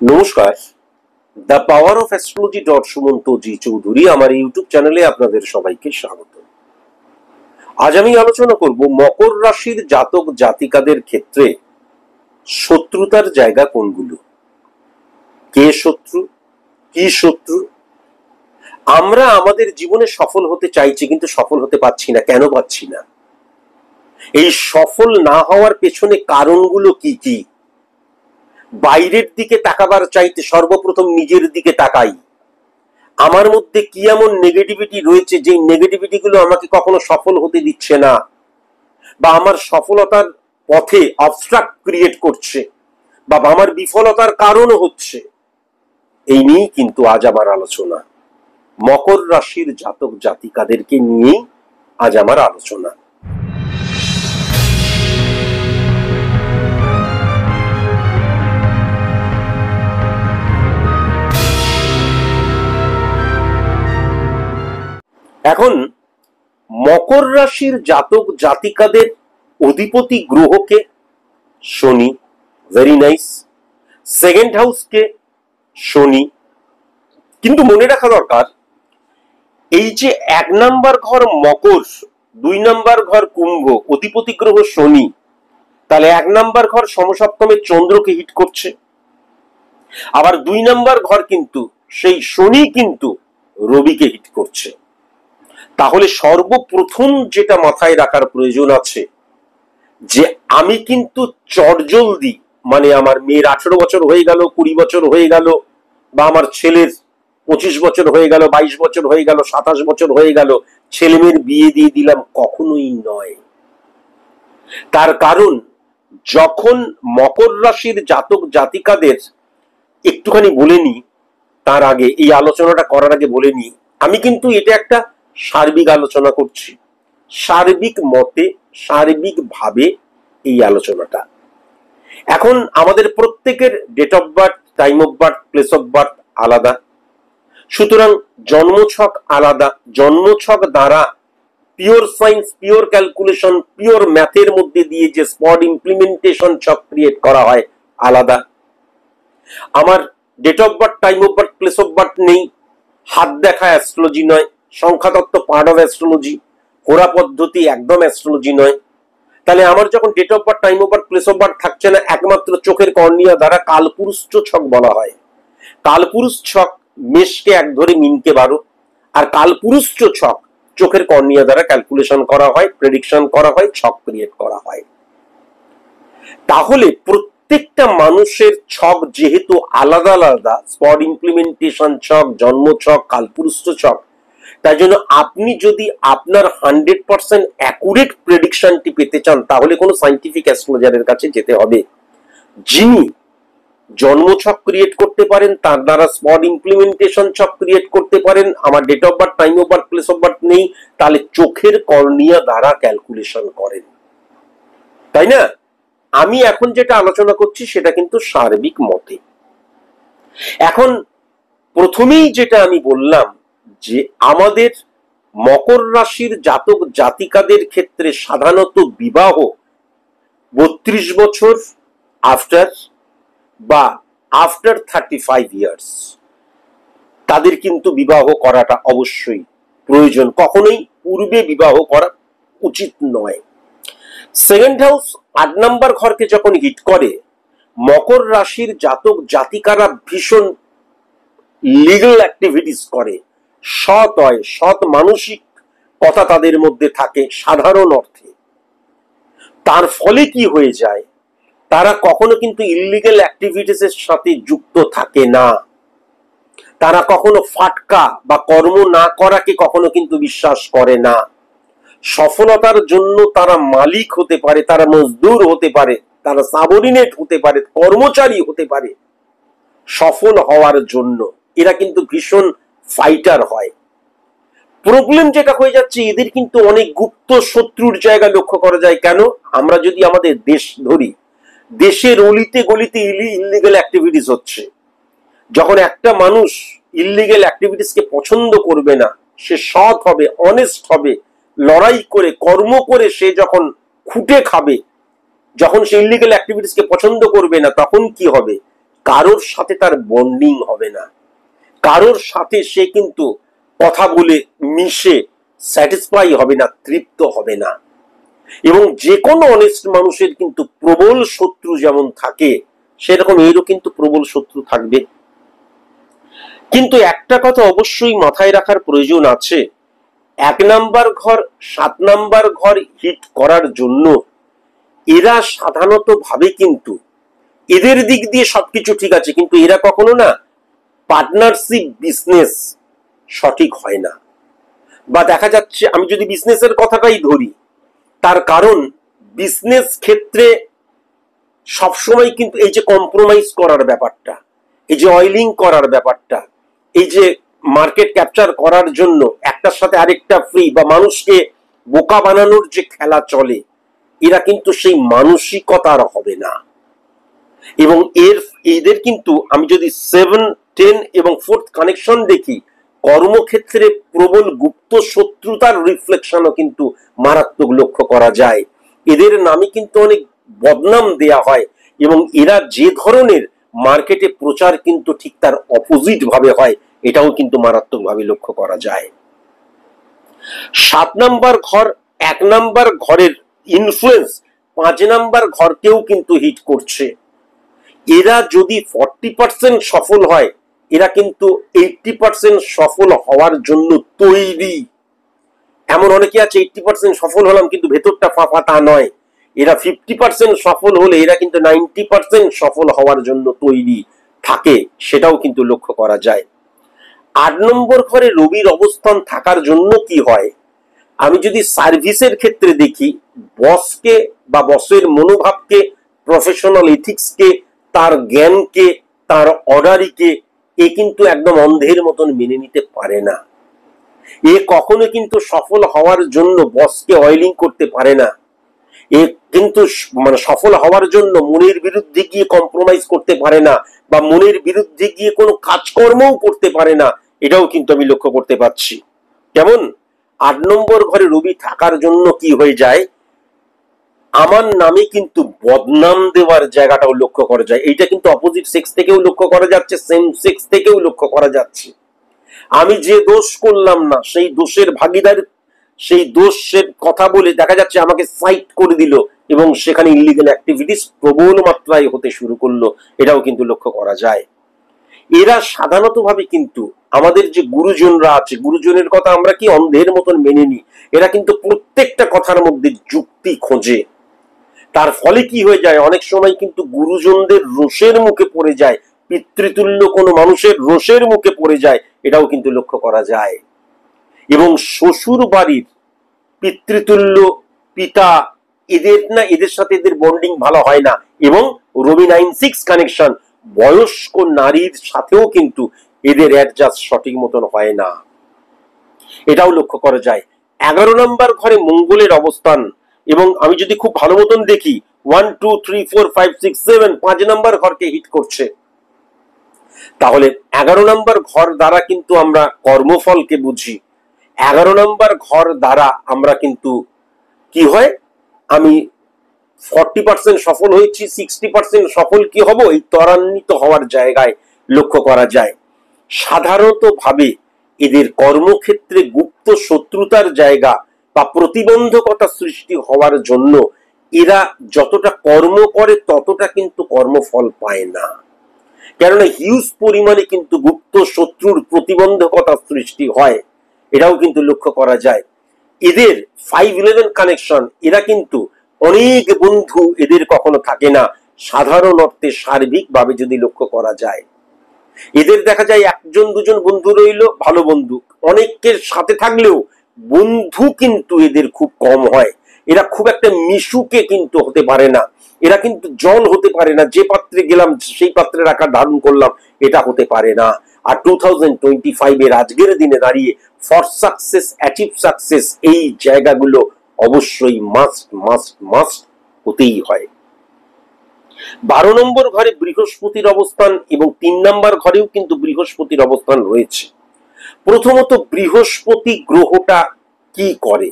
নমস্কার, the power of astrology Sumanta ji Chowdhury আমার YouTube চ্যানেলে আপনাদের সবাইকে স্বাগত। আজ আমি আলোচনা করব মকর রাশির জাতক জাতিকাদের ক্ষেত্রে শত্রুতার জায়গা কোনগুলো, কে শত্রু, কি শত্রু। আমরা আমাদের জীবনে সফল হতে চাইছি কিন্তু সফল হতে পারছি না, কেন পাচ্ছি না? এই সফল না হওয়ার পেছনে কারণগুলো কি কি? বাইরের দিকে তাকাবার চাইতে সর্বপ্রথম নিজের দিকে তাকাই। আমার মধ্যে কি এমন নেগেটিভিটি রয়েছে যে নেগেটিভিটি গুলো আমাকে কখনো সফল হতে দিচ্ছে না, বা আমার সফলতার পথে অবস্ট্রাক্ট ক্রিয়েট করছে, বা আমার বিফলতার কারণও হচ্ছে। এই নিয়েই কিন্তু আজ আমার আলোচনা। মকর রাশির জাতক জাতিকাদেরকে নিয়েই আজ আমার আলোচনা। এখন মকর রাশির জাতক জাতিকাদের অধিপতি গ্রহকে শনি, ভেরি নাইস। সেকেন্ড হাউসকে শনি, কিন্তু মনে রাখা দরকার এই যে 1 নাম্বার ঘর মকর, 2 নাম্বার ঘর কুম্ভ, অধিপতি গ্রহ শনি, তাহলে 1 নাম্বার ঘর সমসপ্তমে চন্দ্রকে হিট করছে, আবার 2 নাম্বার ঘর কিন্তু সেই শনি কিন্তু রবিকে হিট করছে। তাহলে সর্বপ্রথম যেটা মাথায় রাখার প্রয়োজন আছে যে আমি কিন্তু চটজলদি, মানে আমার মেয়ের 18 বছর হয়ে গেল, 20 বছর হয়ে গেল, বা আমার ছেলের 25 বছর হয়ে গেল, 22 বছর হয়ে গেল, 27 বছর হয়ে গেল, ছেলে মেয়ের বিয়ে দিয়ে দিলাম, কখনোই নয়। তার কারণ যখন মকর রাশির জাতক জাতিকাদের, একটুখানি বলে নি তার আগে, এই আলোচনাটা করার আগে বলে নি, আমি কিন্তু এটা একটা সার্বিক আলোচনা করছি, সার্বিক মতে, সার্বিক ভাবে এই আলোচনাটা। এখন আমাদের প্রত্যেকের date of birth, time of birth, place of birth আলাদা, সুতরাং জন্মছক আলাদা। জন্মছক দ্বারা pure science, pure calculation, pure ম্যাথের মধ্যে দিয়ে যে স্পট ইমপ্লিমেন্টেশন ছক ক্রিয়েট করা হয় আলাদা। আমার date of birth, time of birth, place of birth নেই, হাত দেখা অ্যাস্ট্রোলজি নয়, সংখ্যাতত্ত্ব পার্ট অফ অ্যাস্ট্রোলজি, হোরা পদ্ধতি একদম অ্যাস্ট্রোলজি নয়। তাহলে আমার যখন date of birth, time of birth, place of birth থাকছে না, একমাত্র চোখের কর্নিয়া দ্বারা কালপুরুষ ছক বলা হয়। কালপুরুষ ছক মেষকে 1 ধরে মিনকে 12, আর কালপুরুষ ছক চোখের কর্নিয়া দ্বারা ক্যালকুলেশন করা হয়, প্রেডিকশন করা হয়, ছক ক্রিয়েট করা হয়। তাহলে প্রত্যেকটা মানুষের ছক যেহেতু আলাদা আলাদা, স্পট ইমপ্লিমেন্টেশন ছক, জন্ম ছক, কালপুরুষ ছক, তাই জন্য আপনি যদি আপনার 100% অ্যাকুরেট প্রেডিকশনটি পেতে চান, তাহলে কোনো সায়েন্টিফিক অ্যাস্ট্রোলজারের কাছে যেতে হবে, যিনি জন্মছক ক্রিয়েট করতে পারেন, তার দ্বারা স্পট ইমপ্লিমেন্টেশন ছক ক্রিয়েট করতে পারেন। আমার date of birth, time of birth, place of birth নেই, তাহলে চোখের কর্নিয়া দ্বারা ক্যালকুলেশন করেন, তাই না? আমি এখন যেটা আলোচনা করছি সেটা কিন্তু সার্বিক মতে। এখন প্রথমেই যেটা আমি বললাম যে আমাদের মকর রাশির জাতক জাতিকাদের ক্ষেত্রে সাধারণত বিবাহ 32 বছর আফটার, বা আফটার 35 ইয়ার্স, তাদের কিন্তু বিবাহ করাটা অবশ্যই প্রয়োজন, কখনোই পূর্বে বিবাহ করা উচিত নয়। সেকেন্ড হাউস 8 নাম্বার ঘরকে যখন হিট করে, মকর রাশির জাতক জাতিকারা ভীষণ লিগ্যাল অ্যাক্টিভিটিস করে, সৎ হয়, সৎ মানসিক কথা তাদের মধ্যে থাকে সাধারণ অর্থে। তার ফলে কি হয়ে যায়, তারা কখনো কিন্তু ইললিগ্যাল অ্যাক্টিভিটিস এর সাথে যুক্ত থাকে না। তারা কখনো ফাটকা বা কর্ম না করাকে কখনো কিন্তু বিশ্বাস করে না। সফলতার জন্য তারা মালিক হতে পারে, তারা মজদুর হতে পারে, তারা সাবঅর্ডিনেট হতে পারে, কর্মচারী হতে পারে। সফল হওয়ার জন্য এরা কিন্তু ভীষণ ফাইটার হয়। প্রবলেম যেটা হয়ে যাচ্ছে, এদের কিন্তু অনেক গুপ্ত শত্রুর জায়গা লক্ষ্য করা যায়। কেন? আমরা যদি আমাদের দেশ ধরি, দেশের অলিতে গলিতে ইললিগ্যাল অ্যাক্টিভিটিস হচ্ছে। যখন একটা মানুষ ইললিগ্যাল অ্যাক্টিভিটিসকে পছন্দ করবে না, সে সৎ হবে, অনেস্ট হবে, লড়াই করে কর্ম করে সে যখন খুঁটে খাবে, যখন সে ইললিগ্যাল অ্যাক্টিভিটিসকে পছন্দ করবে না, তখন কি হবে? কারোর সাথে তার বন্ডিং হবে না, কারোর সাথে সে কিন্তু কথা বলে মিশে স্যাটিসফাই হবে না, তৃপ্ত হবে না। এবং যে কোনো অনেস্ট মানুষের কিন্তু প্রবল শত্রু যেমন থাকে, সেরকম এরও কিন্তু প্রবল শত্রু থাকবে। কিন্তু একটা কথা অবশ্যই মাথায় রাখার প্রয়োজন আছে, 1 নাম্বার ঘর 7 নাম্বার ঘর হিট করার জন্য এরা সাধারণত ভাবে কিন্তু এদের দিক দিয়ে সবকিছু ঠিক আছে, কিন্তু এরা কখনো না পার্টনারশিপ বিজনেস সঠিক হয় না। বা দেখা যাচ্ছে, আমি যদি বিজনেসের কথাটাই ধরি, তার কারণ বিজনেস ক্ষেত্রে সবসময় কিন্তু এই যে কম্প্রোমাইজ করার ব্যাপারটা, এই যে অয়েলিং করার ব্যাপারটা, এই যে মার্কেট ক্যাপচার করার জন্য একটার সাথে আরেকটা ফ্রি বা মানুষকে বোকা বানানোর যে খেলা চলে, এরা কিন্তু সেই মানসিকতার হবে না। এবং এদের কিন্তু আমি যদি 7, 10 এবং 4th কানেকশন দেখি, কর্মক্ষেত্রে প্রবল গুপ্ত শত্রুতার রিফ্লেকশনও কিন্তু মারাত্মক লক্ষ্য করা যায়। এদের নামে কিন্তু অনেক বদনাম দেয়া হয় এবং এরা যে ধরনের মার্কেটে প্রচার কিন্তু ঠিক তার অপোজিট ভাবে হয়, এটাও কিন্তু মারাত্মক ভাবে লক্ষ্য করা যায়। 7 নাম্বার ঘর 1 নাম্বার ঘরের ইনফ্লুয়েন্স 5 নাম্বার ঘরকেও কিন্তু হিট করছে। এরা যদি 40% সফল হয়, এরা কিন্তু 80% সফল হওয়ার জন্য তৈরি। এমন অনেকে আছে 80% সফল হলাম কিন্তু ভেতরটা ফাঁপা, তা নয়। এরা 50% সফল হলে এরা কিন্তু 90% সফল হওয়ার জন্য তৈরি থাকে, সেটাও কিন্তু লক্ষ্য করা যায়। 8 নম্বর ঘরে রবির অবস্থান থাকার জন্য কি হয়, আমি যদি সার্ভিসের ক্ষেত্রে দেখি, বসকে বা বসের মনোভাবকে, প্রফেশনাল এথিক্সকে, তার জ্ঞানকে, তার অর্ডারিকে এ কিন্তু একদম অন্ধের মতন মেনে নিতে পারে না। এ কখনো কিন্তু সফল হওয়ার জন্য বসকে অয়েলিং করতে পারে না। এ কিন্তু মানে সফল হওয়ার জন্য মনের বিরুদ্ধে গিয়ে কম্প্রোমাইজ করতে পারে না, বা মনের বিরুদ্ধে গিয়ে কোনো কাজকর্মও করতে পারে না। এটাও কিন্তু আমি লক্ষ্য করতে পারছি। কেমন 8 নম্বর ঘরে রবি থাকার জন্য কি হয়ে যায়, আমার নামে কিন্তু বদনাম দেওয়ার জায়গাটাও লক্ষ্য করা যায়। এইটা কিন্তু অপোজিট সেক্স থেকেও লক্ষ্য করা যাচ্ছে, সেম সেক্স থেকেও লক্ষ্য করা যাচ্ছে। আমি যে দোষ করলাম না, সেই দোষের ভাগিদার, সেই দোষের কথা বলে দেখা যাচ্ছে আমাকে সাইট করে দিল এবং সেখানে ইলিগাল অ্যাক্টিভিটিস প্রবল মাত্রায় হতে শুরু করলো, এটাও কিন্তু লক্ষ্য করা যায়। এরা সাধারণত ভাবে কিন্তু আমাদের যে গুরুজনরা আছে, গুরুজনের কথা আমরা কি অন্ধের মতন মেনে নিই। এরা কিন্তু প্রত্যেকটা কথার মধ্যে যুক্তি খোঁজে। তার ফলে কি হয়ে যায়, অনেক সময় কিন্তু গুরুজনদের রোষের মুখে পড়ে যায়, পিতৃতুল্য কোনো মানুষের রোষের মুখে পড়ে যায়, এটাও কিন্তু লক্ষ্য করা যায়। এবং শ্বশুর বাড়ির পিতৃতুল্য পিতা, এদের সাথে এদের বন্ডিং ভালো হয় না। এবং রবি 9-6 কানেকশন, বয়স্ক নারীর সাথেও কিন্তু এদের অ্যাডজাস্ট সঠিক মতন হয় না, এটাও লক্ষ্য করা যায়। 11 নম্বর ঘরে মঙ্গলের অবস্থান, এবং আমি যদি খুব ভালো মতন দেখি 1, 2, 3, 4, 5, 6, 7 5 নম্বর ঘরকে হিট করছে। তাহলে 11 নম্বর ঘর দ্বারা কিন্তু আমরা কর্মফলকে বুঝি। 11 নম্বর ঘর দ্বারা আমরা কিন্তু কি হয়, আমি 40% সফল হয়েছি, 60% সফল কি হব, এই ত্বরান্বিত হওয়ার জায়গায় লক্ষ্য করা যায়। সাধারণত ভাবে এদের কর্মক্ষেত্রে গুপ্ত শত্রুতার জায়গা বা প্রতিবন্ধকতা সৃষ্টি হওয়ার জন্য এরা যতটা কর্ম করে ততটা কিন্তু কর্মফল পায় না। কেননা হিউজ পরিমাণে কিন্তু গুপ্ত শত্রুর প্রতিবন্ধকতা সৃষ্টি হয়, এটাও কিন্তু লক্ষ্য করা যায়। এদের 5-11 কানেকশন, এরা কিন্তু অনেক বন্ধু এদের কখনো থাকে না, সাধারণ অর্থে সার্বিকভাবে যদি লক্ষ্য করা যায়। এদের দেখা যায় 1-2 বন্ধু রইল, ভালো বন্ধু, অনেকের সাথে থাকলেও বন্ধু কিন্তু এদের খুব কম হয়। এরা খুব একটা মিশুকে কিন্তু হতে পারে না, এরা কিন্তু জল হতে পারে না, যে পাত্রে গেলাম সেই পাত্রের আকার ধারণ করলাম, এটা হতে পারে না। আর 2025 এর আজকের দিনে দাঁড়িয়ে ফর সাকসেস, অ্যাচিভ সাকসেস, এই জায়গাগুলো অবশ্যই মাস্ট মাস্ট মাস্ট হতেই হয়। 12 নম্বর ঘরে বৃহস্পতির অবস্থান এবং 3 নম্বর ঘরেও কিন্তু বৃহস্পতির অবস্থান রয়েছে। প্রথমত বৃহস্পতি গ্রহটা কি করে,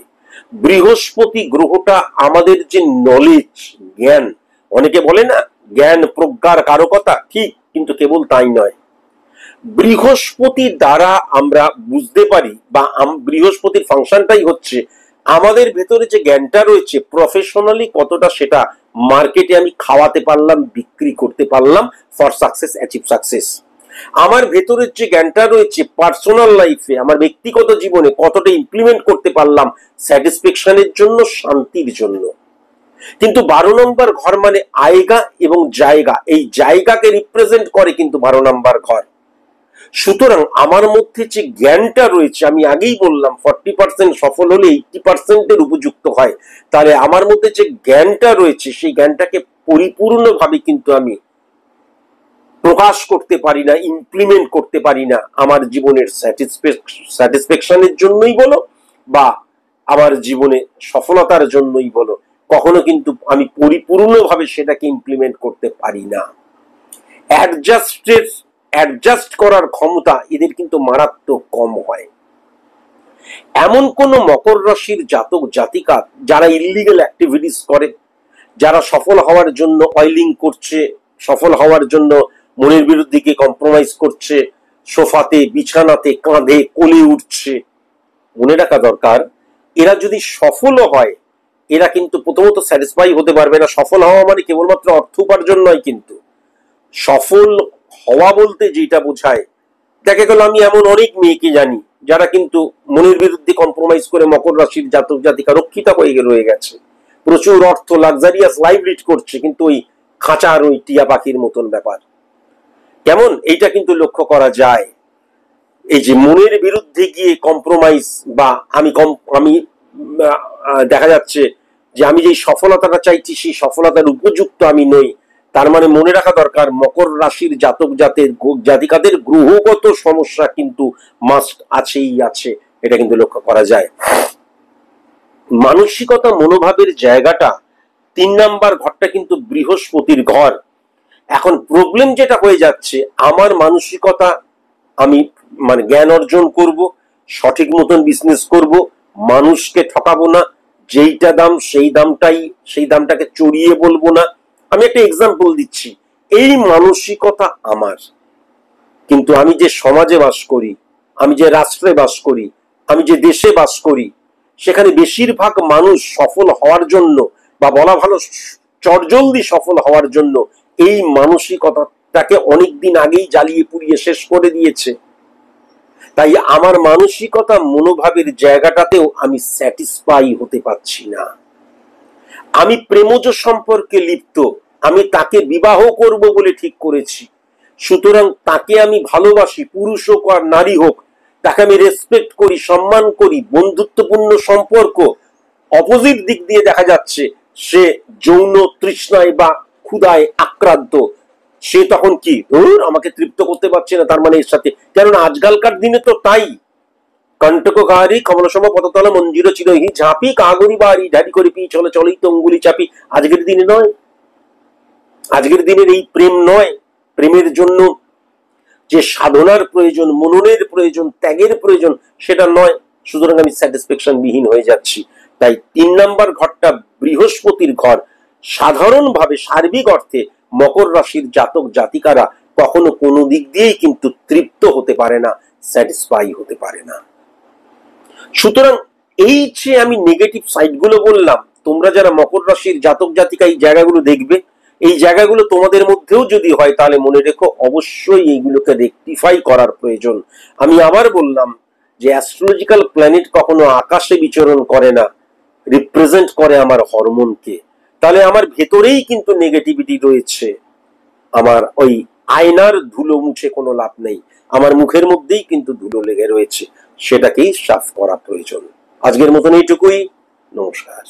বৃহস্পতি গ্রহটা আমাদের যে নলেজ, জ্ঞান, অনেকে বলে না জ্ঞান প্রজ্ঞার কারকতা, ঠিক কিন্তু কেবল তাই নয়, বৃহস্পতির দ্বারা আমরা বুঝতে পারি বা বৃহস্পতির ফাংশনটাই হচ্ছে আমাদের ভেতরে যে জ্ঞানটা রয়েছে প্রফেশনালি কতটা সেটা মার্কেটে আমি খাওয়াতে পারলাম, বিক্রি করতে পারলাম ফর সাকসেস, অ্যাচিভ সাকসেস। আমার ভেতরের যে জ্ঞানটা রয়েছে পার্সোনাল লাইফে, আমার ব্যক্তিগত জীবনে কতটা ইমপ্লিমেন্ট করতে পারলাম স্যাটিসফ্যাকশনের জন্য, শান্তির জন্য। কিন্তু 12 নম্বর ঘর মানে আয়গা এবং জায়গা, এই জায়গাকে রিপ্রেজেন্ট করে কিন্তু 12 নম্বর ঘর। সুতরাং আমার মধ্যে যে জ্ঞানটা রয়েছে, আমি আগেই বললাম 40% সফল হলে 80% উপযুক্ত হয়, তাহলে আমার মধ্যে যে জ্ঞানটা রয়েছে সেই জ্ঞানটাকে পরিপূর্ণভাবে কিন্তু আমি প্রকাশ করতে পারি না, ইমপ্লিমেন্ট করতে পারি না আমার জীবনের স্যাটিসফ্যাকশনের জন্যই বলো বা আমার জীবনে সফলতার জন্যই বলো, কখনো কিন্তু আমি পরিপূর্ণভাবে সেটাকে ইমপ্লিমেন্ট করতে পারি না। অ্যাডজাস্ট করার ক্ষমতা এদের কিন্তু মারাত্মক কম হয়। এমন কোন মকর রাশির জাতক জাতিকা যারা ইল্লিগাল অ্যাক্টিভিটিস করে, যারা সফল হওয়ার জন্য অয়েলিং করছে, সফল হওয়ার জন্য মনের বিরুদ্ধে গিয়ে কম্প্রোমাইজ করছে, সোফাতে, বিছানাতে, কাঁধে, কোলে উঠছে, মনে রাখা দরকার এরা যদি সফল হয় এরা কিন্তু প্রথমত স্যাটিসফাই হতে পারবে না। সফল হওয়া মানে কেবলমাত্র অর্থ উপার্জন নয়, কিন্তু সফল হওয়া বলতে যেটা বোঝায়, দেখা গেল আমি এমন অনেক মেয়েকে জানি যারা কিন্তু মনের বিরুদ্ধে কম্প্রোমাইজ করে মকর রাশির জাতক জাতিকা রক্ষিতা হয়ে রয়ে গেছে, প্রচুর অর্থ, লাক্সারিয়াস লাইফ লিড করছে, কিন্তু ওই খাঁচার ওই টিয়া পাখির মতন ব্যাপার। কেমন এইটা কিন্তু লক্ষ্য করা যায়। এই যে মনের বিরুদ্ধে গিয়ে কম্প্রোমাইজ বা আমি দেখা যাচ্ছে যে আমি যে সফলতাটা চাইছি সেই সফলতার উপযুক্ত আমি নই, তার মানে মনে রাখা দরকার মকর রাশির জাতক জাতিকাদের গ্রহগত সমস্যা কিন্তু মাস্ট আছেই আছে, এটা কিন্তু লক্ষ্য করা যায়। মানসিকতা, মনোভাবের জায়গাটা 3 নাম্বার ঘরটা কিন্তু বৃহস্পতির ঘর। এখন প্রবলেম যেটা হয়ে যাচ্ছে, আমার মানসিকতা আমি মানে জ্ঞান অর্জন করব, সঠিক মতন বিজনেস করব, মানুষকে ঠকাবো না, যেইটা দাম সেই দামটাকে চড়িয়ে বলবো না। আমি একটা এক্সাম্পল দিচ্ছি, এই মানসিকতা আমার, কিন্তু আমি যে সমাজে বাস করি, আমি যে রাষ্ট্রে বাস করি, আমি যে দেশে বাস করি, সেখানে বেশিরভাগ মানুষ সফল হওয়ার জন্য বা বলা ভালো চটজলদি সফল হওয়ার জন্য এই মানসিকতাটাকে অনেকদিন আগেই জ্বালিয়ে পুড়িয়ে শেষ করে দিয়েছে। তাই আমার মানসিকতা, মনোভাবের জায়গাটাতেও আমি স্যাটিসফাই হতে পারছি না। আমি প্রেমজ সম্পর্কে লিপ্ত, আমি তাকে বিবাহ করব বলে ঠিক করেছি, সুতরাং তাকে আমি ভালোবাসি, পুরুষ হোক আর নারী হোক, তাকে আমি রেসপেক্ট করি, সম্মান করি, বন্ধুত্বপূর্ণ সম্পর্ক। অপোজিট দিক দিয়ে দেখা যাচ্ছে সে যৌন তৃষ্ণায় বা ক্ষুধায় আক্রান্ত, সে তখন কি আমাকে তৃপ্ত করতে পারছে না, তার মানে এর সাথে, কেননা আজকালকার দিনে তো তাই, কণ্টককারী কমলসম পদতল মঞ্জির চিরহি ঝাঁপি কাগরি বাড়ি ঢাড়ি করে পি চলে চলেই তো অঙ্গুলি চাপি। আজকের দিনে নয়, আজকের দিনের এই প্রেম নয়। প্রেমের জন্য যে সাধনার প্রয়োজন, মননের প্রয়োজন, ত্যাগের প্রয়োজন, সেটা নয়। সুতরাং আমি স্যাটিসফ্যাকশন বিহীন হয়ে যাচ্ছি। তাই 3 নাম্বার ঘরটা বৃহস্পতির ঘর। সাধারণভাবে সার্বিক অর্থে মকর রাশির জাতক জাতিকারা কখনো কোনো দিক দিয়েই কিন্তু তৃপ্ত হতে পারে না, স্যাটিসফাই হতে পারে না। সুতরাং এই যে আমি নেগেটিভ সাইডগুলো বললাম, তোমরা যারা মকর রাশির জাতক জাতিকা এই জায়গাগুলো দেখবে, এই জায়গাগুলো তোমাদের মধ্যেও যদি হয় তাহলে মনে রেখো অবশ্যই এইগুলোকে রেকটিফাই করার প্রয়োজন। আমি আবার বললাম যে অ্যাস্ট্রোলজিক্যাল প্ল্যানেট কখনো আকাশে বিচরণ করে না, রিপ্রেজেন্ট করে আমার হরমোনকে। তাহলে আমার ভেতরেই কিন্তু নেগেটিভিটি রয়েছে, আমার ওই আয়নার ধুলো মুছে কোনো লাভ নেই, আমার মুখের মধ্যেই কিন্তু ধুলো লেগে রয়েছে, সেটাকেই সাফ করা প্রয়োজন। আজকের মতন এইটুকুই, নমস্কার।